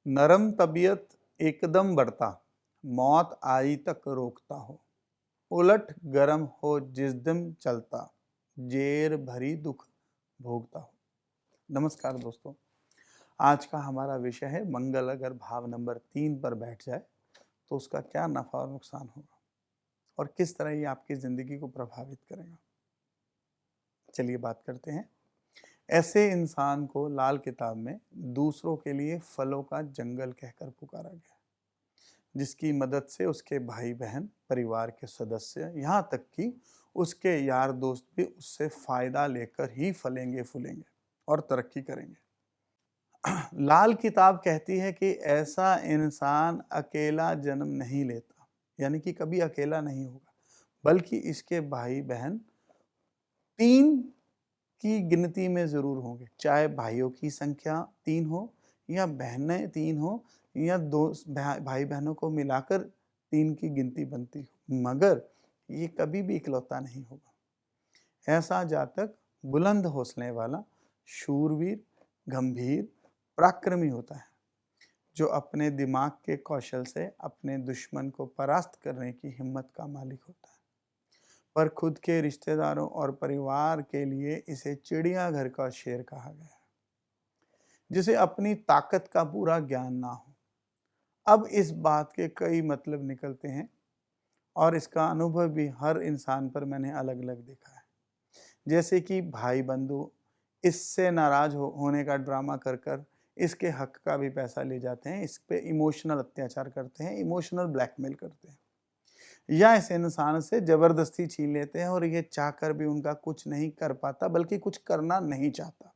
नरम तबीयत एकदम बढ़ता, मौत आई तक रोकता हो, उलट गरम हो जिस दिन चलता, जेर भरी दुख भोगता हो। नमस्कार दोस्तों, आज का हमारा विषय है मंगल अगर भाव नंबर 3 पर बैठ जाए तो उसका क्या नफा और नुकसान होगा और किस तरह ये आपकी जिंदगी को प्रभावित करेगा। चलिए बात करते हैं। ऐसे इंसान को लाल किताब में दूसरों के लिए फलों का जंगल कहकर पुकारा गया, जिसकी मदद से उसके भाई बहन, परिवार के सदस्य, यहाँ तक कि उसके यार दोस्त भी उससे फायदा लेकर ही फलेंगे फूलेंगे और तरक्की करेंगे। लाल किताब कहती है कि ऐसा इंसान अकेला जन्म नहीं लेता, यानी कि कभी अकेला नहीं होगा, बल्कि इसके भाई बहन 3 की गिनती में जरूर होंगे। चाहे भाइयों की संख्या 3 हो या बहनें 3 हो या दो भाई बहनों को मिलाकर 3 की गिनती बनती हो, मगर ये कभी भी इकलौता नहीं होगा। ऐसा जातक बुलंद हौसले वाला, शूरवीर, गंभीर, पराक्रमी होता है, जो अपने दिमाग के कौशल से अपने दुश्मन को परास्त करने की हिम्मत का मालिक होता है। पर खुद के रिश्तेदारों और परिवार के लिए इसे चिड़ियाघर का शेर कहा गया है, जिसे अपनी ताकत का पूरा ज्ञान ना हो। अब इस बात के कई मतलब निकलते हैं और इसका अनुभव भी हर इंसान पर मैंने अलग अलग देखा है। जैसे कि भाई बंधु इससे नाराज होने का ड्रामा कर कर इसके हक का भी पैसा ले जाते हैं, इस पे इमोशनल अत्याचार करते हैं, इमोशनल ब्लैकमेल करते हैं, या इस इंसान से जबरदस्ती छीन लेते हैं और ये चाहकर भी उनका कुछ नहीं कर पाता, बल्कि कुछ करना नहीं चाहता।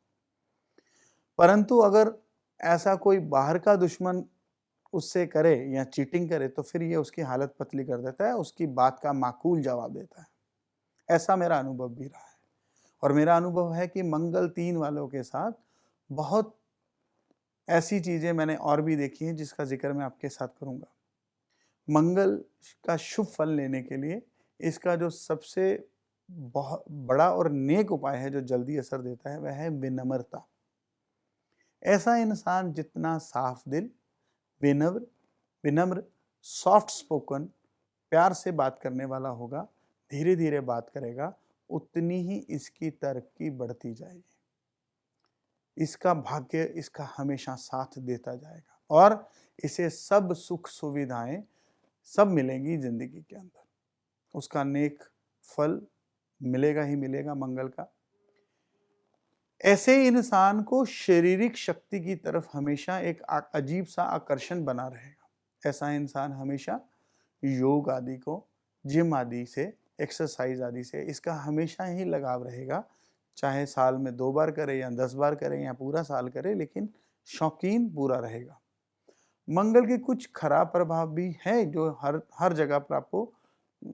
परंतु अगर ऐसा कोई बाहर का दुश्मन उससे करे या चीटिंग करे तो फिर ये उसकी हालत पतली कर देता है, उसकी बात का माकूल जवाब देता है। ऐसा मेरा अनुभव भी रहा है और मेरा अनुभव है कि मंगल 3 वालों के साथ बहुत ऐसी चीजें मैंने और भी देखी हैं, जिसका जिक्र मैं आपके साथ करूंगा। मंगल का शुभ फल लेने के लिए इसका जो सबसे बहुत बड़ा और नेक उपाय है, जो जल्दी असर देता है, वह है विनम्रता। ऐसा इंसान जितना साफ दिल, विनम्र विनम्र सॉफ्ट स्पोकन, प्यार से बात करने वाला होगा, धीरे धीरे बात करेगा, उतनी ही इसकी तरक्की बढ़ती जाएगी। इसका भाग्य इसका हमेशा साथ देता जाएगा और इसे सब सुख सुविधाएं सब मिलेंगी जिंदगी के अंदर। उसका नेक फल मिलेगा ही मिलेगा मंगल का। ऐसे इंसान को शारीरिक शक्ति की तरफ हमेशा एक अजीब सा आकर्षण बना रहेगा। ऐसा इंसान हमेशा योग आदि को, जिम आदि से, एक्सरसाइज आदि से इसका हमेशा ही लगाव रहेगा। चाहे साल में 2 बार करे या 10 बार करे या पूरा साल करे, लेकिन शौकीन पूरा रहेगा। मंगल के कुछ खराब प्रभाव भी हैं जो हर हर जगह पर आपको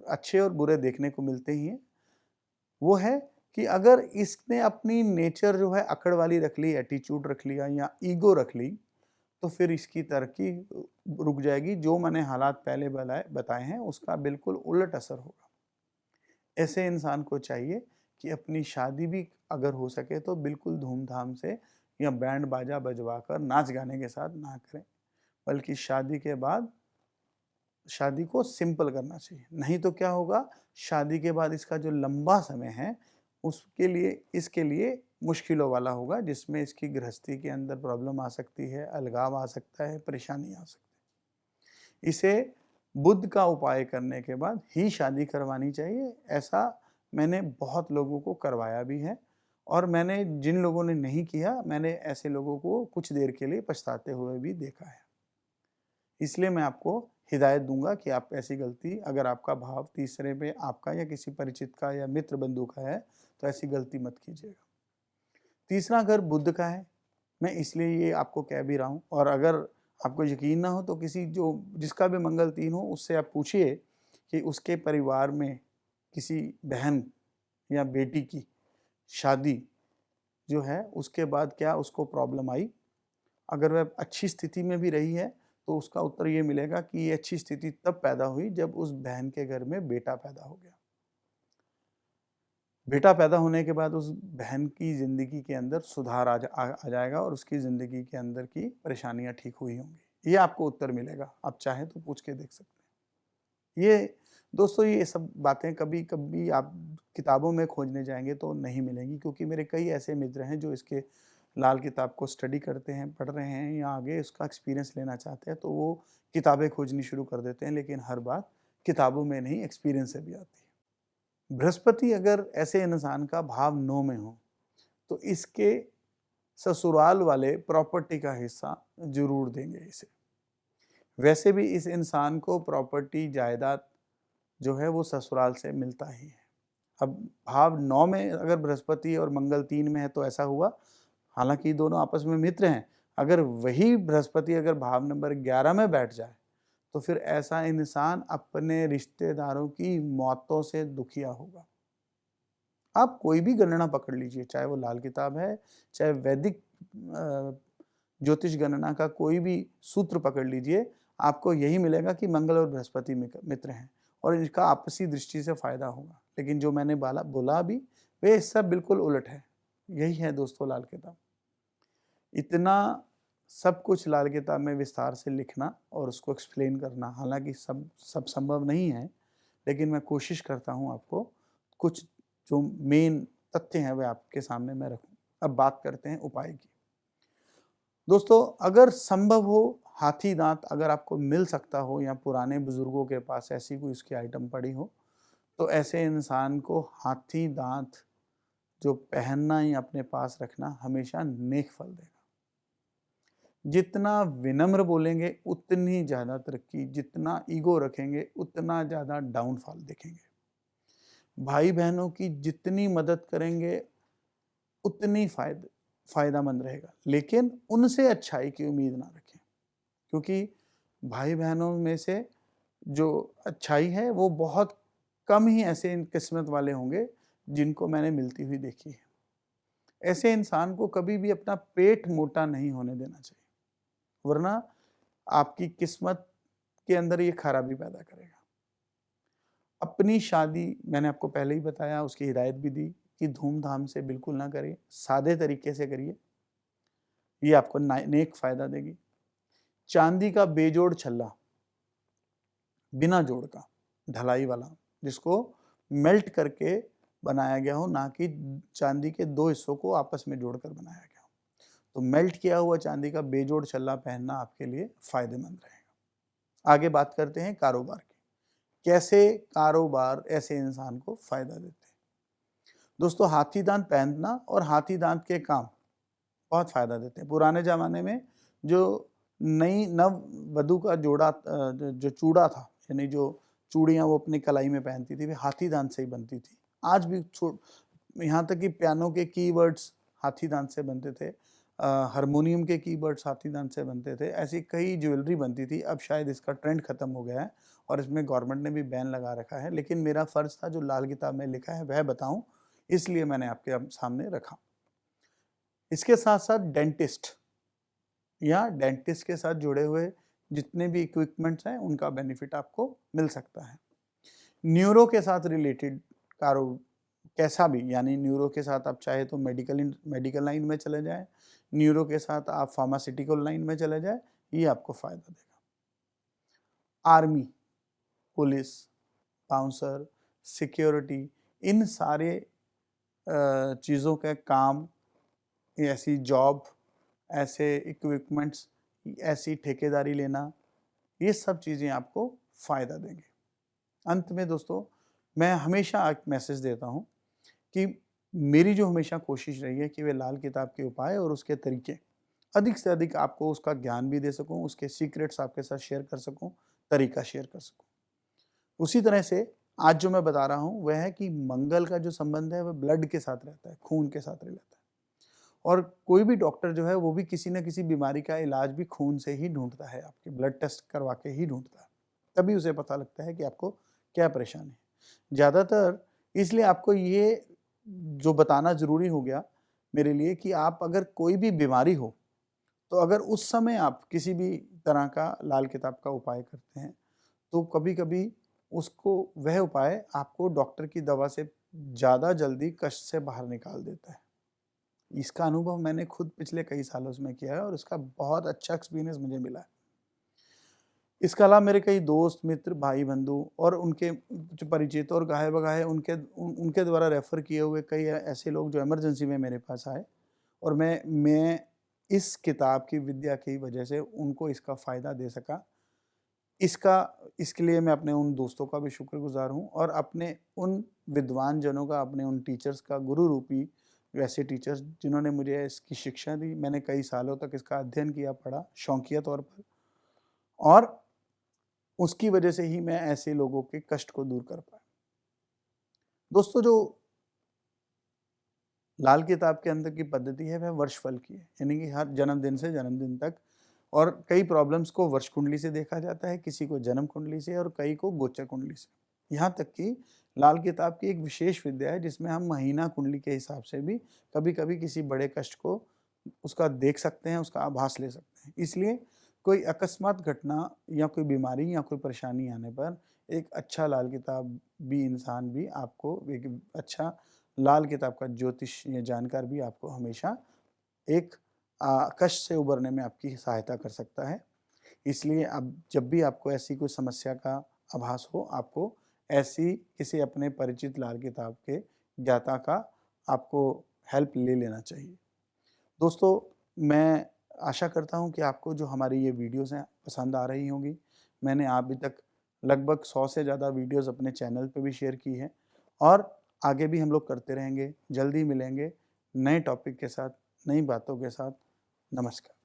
अच्छे और बुरे देखने को मिलते ही हैं। वो है कि अगर इसने अपनी नेचर जो है अकड़ वाली रख ली, एटीट्यूड रख लिया या ईगो रख ली, तो फिर इसकी तरक्की रुक जाएगी। जो मैंने हालात पहले बताए हैं उसका बिल्कुल उलट असर होगा। ऐसे इंसान को चाहिए कि अपनी शादी भी अगर हो सके तो बिल्कुल धूमधाम से या बैंड बाजा बजवाकर नाच गाने के साथ ना करें, बल्कि शादी के बाद शादी को सिंपल करना चाहिए। नहीं तो क्या होगा, शादी के बाद इसका जो लंबा समय है उसके लिए इसके लिए मुश्किलों वाला होगा, जिसमें इसकी गृहस्थी के अंदर प्रॉब्लम आ सकती है, अलगाव आ सकता है, परेशानी आ सकती है। इसे बुध का उपाय करने के बाद ही शादी करवानी चाहिए। ऐसा मैंने बहुत लोगों को करवाया भी है और मैंने जिन लोगों ने नहीं किया, मैंने ऐसे लोगों को कुछ देर के लिए पछताते हुए भी देखा है। इसलिए मैं आपको हिदायत दूंगा कि आप ऐसी गलती, अगर आपका भाव तीसरे पे आपका या किसी परिचित का या मित्र बंधु का है, तो ऐसी गलती मत कीजिएगा। तीसरा घर बुध का है, मैं इसलिए ये आपको कह भी रहा हूँ। और अगर आपको यकीन ना हो तो किसी जो जिसका भी मंगल 3 हो उससे आप पूछिए कि उसके परिवार में किसी बहन या बेटी की शादी जो है उसके बाद क्या उसको प्रॉब्लम आई। अगर वह अच्छी स्थिति में भी रही है तो उसका उत्तर ये मिलेगा कि ये अच्छी स्थिति तब पैदा हुई जब उस बहन के घर में बेटा पैदा हो गया। बेटा पैदा होने के बाद उस बहन की ज़िंदगी के अंदर सुधार आ जाएगा और उसकी ज़िंदगी के अंदर की परेशानियाँ ठीक हुई होंगी। ये आपको उत्तर मिलेगा, आप चाहें तो पूछ के देख सकते हैं। ये दोस्तों ये सब बातें कभी-कभी आप किताबों में खोजने जाएँगे तो नहीं मिलेंगी, क्योंकि मेरे कई ऐसे मित्र हैं जो इसके लाल किताब को स्टडी करते हैं, पढ़ रहे हैं या आगे उसका एक्सपीरियंस लेना चाहते हैं, तो वो किताबें खोजनी शुरू कर देते हैं, लेकिन हर बात किताबों में नहीं, एक्सपीरियंस से भी आती है। बृहस्पति अगर ऐसे इंसान का भाव 9 में हो, तो इसके ससुराल वाले प्रॉपर्टी का हिस्सा ज़रूर देंगे इसे। वैसे भी इस इंसान को प्रॉपर्टी, जायदाद जो है वो ससुराल से मिलता ही है। अब भाव 9 में अगर बृहस्पति और मंगल 3 में है तो ऐसा हुआ, हालाँकि दोनों आपस में मित्र हैं। अगर वही बृहस्पति अगर भाव नंबर 11 में बैठ जाए, तो फिर ऐसा इंसान अपने रिश्तेदारों की मौतों से दुखिया होगा। आप कोई भी गणना पकड़ लीजिए, चाहे वो लाल किताब है, चाहे वैदिक ज्योतिष गणना का कोई भी सूत्र पकड़ लीजिए, आपको यही मिलेगा कि मंगल और बृहस्पति मित्र हैं और इनका आपसी दृष्टि से फ़ायदा होगा। लेकिन जो मैंने बोला अभी, वे सब बिल्कुल उलट है। यही है दोस्तों लाल किताब। इतना सब कुछ लाल किताब में विस्तार से लिखना और उसको एक्सप्लेन करना, हालाँकि सब संभव नहीं है, लेकिन मैं कोशिश करता हूँ आपको कुछ जो मेन तथ्य हैं, वह आपके सामने मैं रखूँ। अब बात करते हैं उपाय की। दोस्तों, अगर संभव हो, हाथी दाँत अगर आपको मिल सकता हो या पुराने बुजुर्गों के पास ऐसी कोई उसकी आइटम पड़ी हो, तो ऐसे इंसान को हाथी दाँत जो पहनना या अपने पास रखना हमेशा नेक फल देगा। जितना विनम्र बोलेंगे उतनी ज़्यादा तरक्की, जितना ईगो रखेंगे उतना ज़्यादा डाउनफॉल देखेंगे। भाई बहनों की जितनी मदद करेंगे उतनी फ़ायदेमंद रहेगा, लेकिन उनसे अच्छाई की उम्मीद ना रखें, क्योंकि भाई बहनों में से जो अच्छाई है वो बहुत कम ही ऐसे किस्मत वाले होंगे जिनको मैंने मिलती हुई देखी है। ऐसे इंसान को कभी भी अपना पेट मोटा नहीं होने देना चाहिए, वरना आपकी किस्मत के अंदर ये खराबी पैदा करेगा। अपनी शादी मैंने आपको पहले ही बताया, उसकी हिदायत भी दी कि धूमधाम से बिल्कुल ना करिए, सादे तरीके से करिए, ये आपको नेक फ़ायदा देगी। चांदी का बेजोड़ छल्ला, बिना जोड़ का, ढलाई वाला, जिसको मेल्ट करके बनाया गया हो, ना कि चांदी के 2 हिस्सों को आपस में जोड़कर बनाया गया हो। तो मेल्ट किया हुआ चांदी का बेजोड़ छल्ला पहनना आपके लिए फ़ायदेमंद रहेगा। आगे बात करते हैं कारोबार की। कैसे कारोबार ऐसे इंसान को फ़ायदा देते हैं? दोस्तों, हाथी दाँत पहनना और हाथी दाँत के काम बहुत फ़ायदा देते हैं। पुराने ज़माने में जो नव वधू का जोड़ा जो चूड़ा था, यानी जो चूड़ियाँ वो अपनी कलाई में पहनती थी, वे हाथी दाँत से ही बनती थी। आज भी यहाँ तक कि पियानो के कीबोर्ड्स हाथी दाँत से बनते थे, हारमोनियम के कीबोर्ड्स हाथी दाँत से बनते थे, ऐसी कई ज्वेलरी बनती थी। अब शायद इसका ट्रेंड खत्म हो गया है और इसमें गवर्नमेंट ने भी बैन लगा रखा है, लेकिन मेरा फ़र्ज़ था जो लाल किताब में लिखा है वह बताऊँ, इसलिए मैंने आपके सामने रखा। इसके साथ-साथ डेंटिस्ट या डेंटिस्ट के साथ जुड़े हुए जितने भी इक्विपमेंट्स हैं, उनका बेनिफिट आपको मिल सकता है। न्यूरो के साथ रिलेटेड कैसा भी, यानी न्यूरो के साथ आप चाहे तो मेडिकल लाइन में चले जाएँ, न्यूरो के साथ आप फार्मास्यूटिकल लाइन में चले जाएँ, ये आपको फ़ायदा देगा। आर्मी, पुलिस, बाउंसर, सिक्योरिटी, इन सारे चीज़ों का काम, ऐसी जॉब, ऐसे इक्विपमेंट्स, ऐसी ठेकेदारी लेना, ये सब चीज़ें आपको फ़ायदा देंगे। अंत में दोस्तों, मैं हमेशा एक मैसेज देता हूँ कि मेरी जो हमेशा कोशिश रही है कि वे लाल किताब के उपाय और उसके तरीके अधिक से अधिक आपको उसका ज्ञान भी दे सकूँ, उसके सीक्रेट्स आपके साथ शेयर कर सकूँ, तरीका शेयर कर सकूँ। उसी तरह से आज जो मैं बता रहा हूँ वह है कि मंगल का जो संबंध है वह ब्लड के साथ रहता है, खून के साथ रहता है। और कोई भी डॉक्टर जो है वो भी किसी न किसी बीमारी का इलाज भी खून से ही ढूँढता है, आपके ब्लड टेस्ट करवा के ही ढूँढता है। तभी उसे पता लगता है कि आपको क्या परेशानी है। ज़्यादातर इसलिए आपको ये जो बताना ज़रूरी हो गया मेरे लिए कि आप अगर कोई भी बीमारी हो, तो अगर उस समय आप किसी भी तरह का लाल किताब का उपाय करते हैं, तो कभी-कभी उसको वह उपाय आपको डॉक्टर की दवा से ज़्यादा जल्दी कष्ट से बाहर निकाल देता है। इसका अनुभव मैंने खुद पिछले कई सालों में किया है और उसका बहुत अच्छा एक्सपीरियंस मुझे मिला है। इसके अलावा मेरे कई दोस्त, मित्र, भाई-बंधु और उनके जो परिचित और गाहे-बगाहे उनके द्वारा रेफ़र किए हुए कई ऐसे लोग जो इमरजेंसी में मेरे पास आए और मैं इस किताब की विद्या की वजह से उनको इसका फ़ायदा दे सका। इसके लिए मैं अपने उन दोस्तों का भी शुक्रगुज़ार हूँ और अपने उन विद्वान जनों का, अपने उन टीचर्स का, गुरु रूपी ऐसे टीचर्स जिन्होंने मुझे इसकी शिक्षा दी। मैंने कई सालों तक इसका अध्ययन किया, पढ़ा, शौकिया तौर पर और उसकी वजह से ही मैं ऐसे लोगों के कष्ट को दूर कर पाया। दोस्तों, जो लाल किताब के अंदर की पद्धति है वह वर्षफल की है, यानी कि हर जन्मदिन से जन्मदिन तक और कई प्रॉब्लम्स को वर्ष कुंडली से देखा जाता है, किसी को जन्म कुंडली से और कई को गोचर कुंडली से। यहाँ तक कि लाल किताब की एक विशेष विद्या है जिसमें हम महीना कुंडली के हिसाब से भी कभी-कभी किसी बड़े कष्ट को उसका देख सकते हैं, उसका आभास ले सकते हैं। इसलिए कोई अकस्मात घटना या कोई बीमारी या कोई परेशानी आने पर एक अच्छा लाल किताब भी इंसान भी आपको एक अच्छा लाल किताब का ज्योतिष या जानकार भी आपको हमेशा एक कष्ट से उबरने में आपकी सहायता कर सकता है। इसलिए अब जब भी आपको ऐसी कोई समस्या का आभास हो, आपको ऐसी किसी अपने परिचित लाल किताब के ज्ञाता का आपको हेल्प ले लेना चाहिए। दोस्तों, मैं आशा करता हूँ कि आपको जो हमारी ये वीडियोज़ हैं पसंद आ रही होंगी। मैंने अभी तक लगभग 100 से ज़्यादा वीडियोज़ अपने चैनल पे भी शेयर की हैं और आगे भी हम लोग करते रहेंगे। जल्दी मिलेंगे नए टॉपिक के साथ, नई बातों के साथ। नमस्कार।